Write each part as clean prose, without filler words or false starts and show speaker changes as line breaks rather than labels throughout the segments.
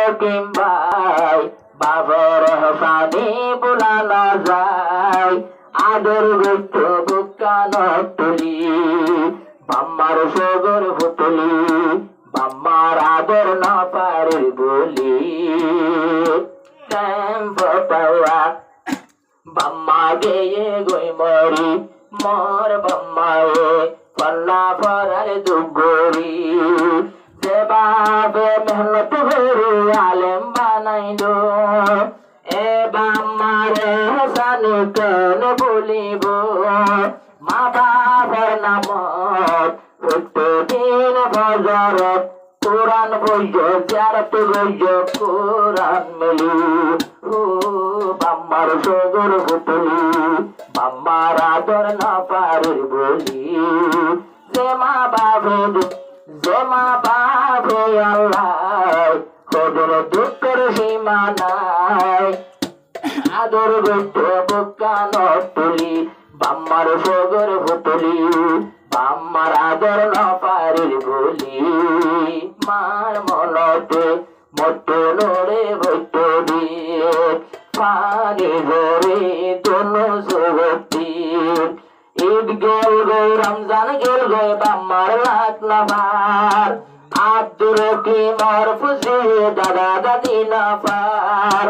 রকিম ভাই বাবার হাসানে বুলানো যায় আদর গুপ্ত বুকানো তুলি বাম্মার সগর পুতলি বাম্মার আদর না পারে বলি বাম্মা গেয়ে গই মরি মোর বাম্মায়ে পল্লা পরার দুগরি যে বাবে মেহনত ভরি আলেম বানাইলো এ বাম্মারে হাসানে কেন বলিব মা বাবার নামত প্রত্যেকদিন ফজরত কোরআন বইজ জিয়ারত বইজ কোরআন মেলি ও বাম্মার সগর পুতলি বাম্মার আদর না পারে বলি যে মা বাপে আল্লাহ ওদের দুঃখের সীমা নাই আদর গুপ্ত বুকানো তুলি বাম্মার সগর পুতলি বাম্মার আদর না পারে বলি মার মনতে মতো নড়ে বৈত দিয়ে পানি ধরে দোনো জগতি ঈদ গেল গো রমজান গেল গো বাম্মার লাখ নাবার আব্দুর রকিম আর ফুজিয়ে দাদা দাদি নাফার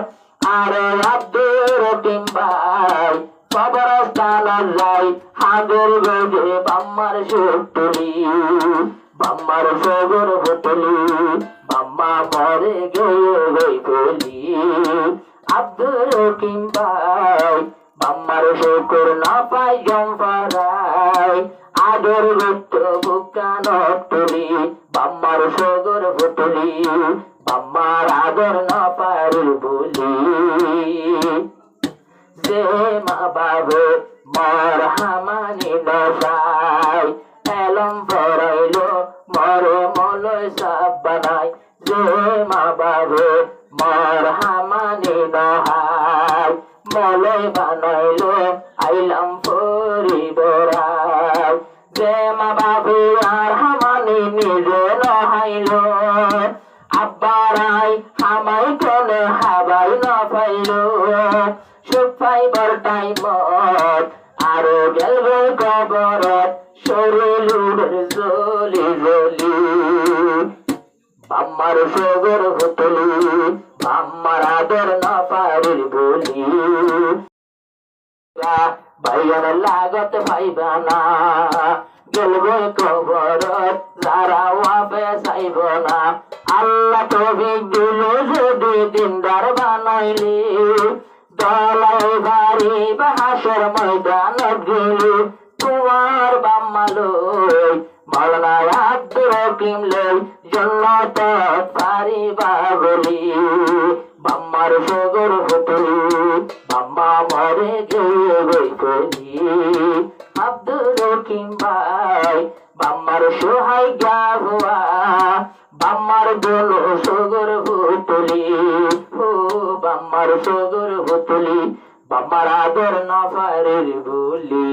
আরে আব্দুর রকিম ভাই কবরস্থান যাই হাগর গজে বাম্মার সুতুলি বাম্মার সগর পুতলি বাম্মা মরে গয়ে গই বলি আব্দুর রকিম ভাই বাম্মার শুকুর না পাই জম্পারাই আদর গুপ্ত বুকানো তুলি বাম্মার সগর পুতলি বাম্মার আদর না পারে বলি যে মা বাবে মর হামানি নসাই এলম পড়াইলো মরে মলয় সাপ বানাই যে মা বাবে মর হামানি নহাই মলয় বানাইলো আইলাম পরিবরাই যে মা বাবে আর হামানি নিজে নহাইলো আব্বারাই হামাই কোনে হাবাই না পাইলো সুখ পাইবার টাইমত আরো গেলবে কবরত শরীরের জলি জলি বাম্মার সগর পুতলি বাম্মার আদর না পারে বলি ভাইয়ার লাগত পাইবা না গেলবে কবরত যারা ওয়াবে চাইব না আল্লাহ তৌফিক দিল যদি দিনদার বানাইলি দলাই বাড়ি বাহাসের ময়দানত গেলি তোমার বাম্মা লই মাওলানা আব্দুর রকিম লই জান্নাত পারিবা বলি বাম্মার সগর পুতলি বাম্মা মরে গিয়ে গই বলি আব্দুর রকিম ভাই বাম্মার সোহাই গা হুয়া বাম্মার দোল সগর পুতলি ও বাম্মার সগর পুতলি বাম্মার আদর না পারে বলি